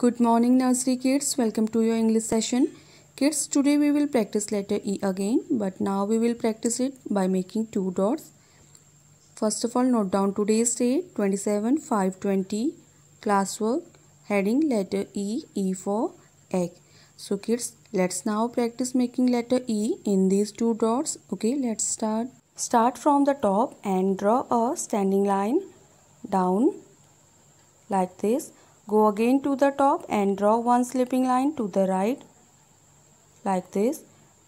Good morning nursery kids, welcome to your English session. Kids, today we will practice letter E again, but now we will practice it by making two dots. First of all, note down today's date 27/5/20 classwork, heading letter E, E for egg. So kids, let's now practice making letter E in these two dots. Okay, let's start. Start from the top and draw a standing line down like this. Go again to the top and draw one slipping line to the right like this.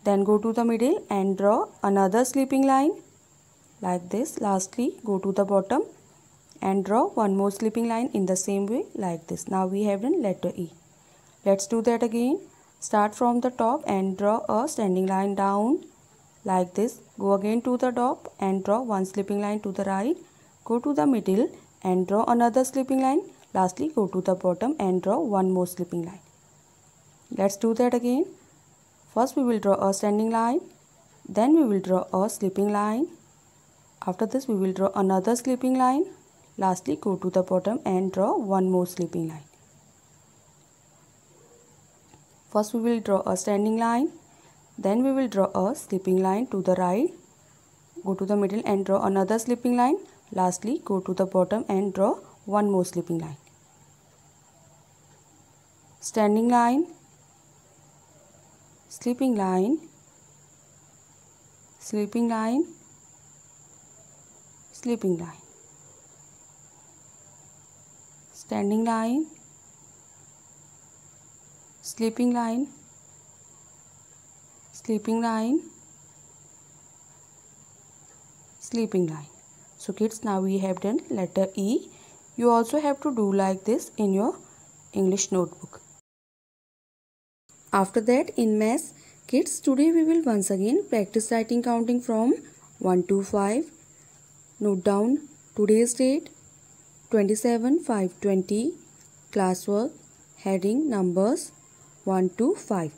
Then go to the middle and draw another slipping line like this. Lastly, go to the bottom and draw one more slipping line in the same way like this. Now we have done letter E. Let's do that again. Start from the top and draw a standing line down like this. Go again to the top and draw one slipping line to the right. Go to the middle and draw another slipping line. Lastly, go to the bottom and draw one more slipping line. Let's do that again. First we will draw a standing line. Then we will draw a slipping line. After this we will draw another slipping line. Lastly, go to the bottom and draw one more slipping line. First we will draw a standing line. Then we will draw a slipping line to the right. Go to the middle and draw another slipping line. Lastly, go to the bottom and draw one more slipping line. Standing line, slipping line, slipping line, slipping line, standing line, slipping line, slipping line, slipping line. So kids, now we have done letter E. You also have to do like this in your English notebook. After that, in maths, kids, today we will once again practice writing counting from 1 to 5. Note down today's date 27/5/20 classwork, heading numbers 1 to 5.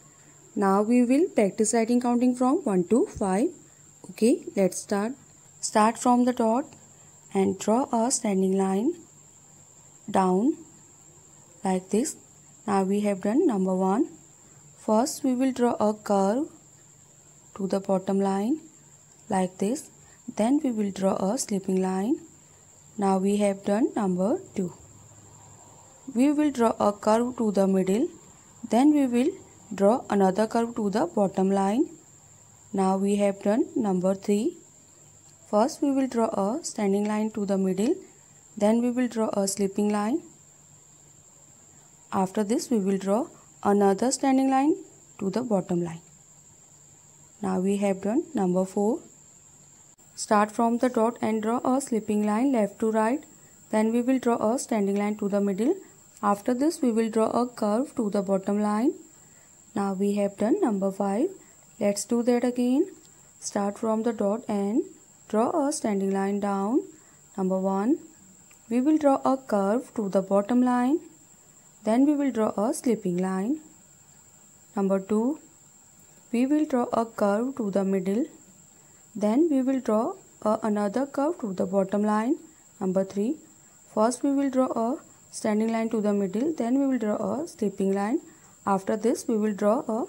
Now we will practice writing counting from 1 to 5. Okay, let's start. Start from the dot and draw a standing line down like this. Now we have done number 1. First we will draw a curve to the bottom line like this. Then we will draw a slipping line. Now we have done number 2. We will draw a curve to the middle. Then we will draw another curve to the bottom line. Now we have done number 3. First we will draw a standing line to the middle. Then we will draw a slipping line. After this we will draw another standing line to the bottom line. Now we have done number 4. Start from the dot and draw a slipping line left to right. Then we will draw a standing line to the middle. After this we will draw a curve to the bottom line. Now we have done number 5. Let's do that again. Start from the dot and draw a standing line down. Number 1. We will draw a curve to the bottom line. Then we will draw a slipping line. Number 2. We will draw a curve to the middle. Then we will draw another curve to the bottom line. Number 3. First we will draw a standing line to the middle. Then we will draw a slipping line. After this we will draw a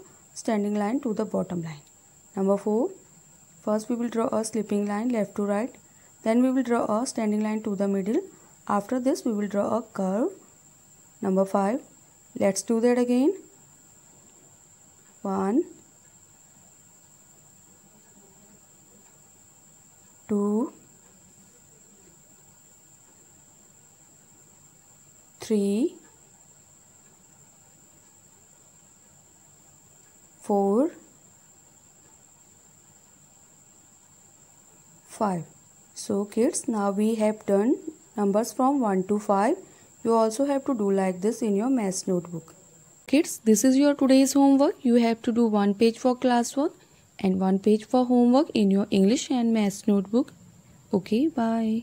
standing line to the bottom line. Number 4. First we will draw a slipping line left to right. Then we will draw a standing line to the middle. After this we will draw a curve. Number 5. Let's do that again. 1, 2, 3, 4, 5. So kids, now we have done numbers from 1 to 5. You also have to do like this in your maths notebook. Kids, this is your today's homework. You have to do 1 page for classwork and 1 page for homework in your English and maths notebook. Okay, bye.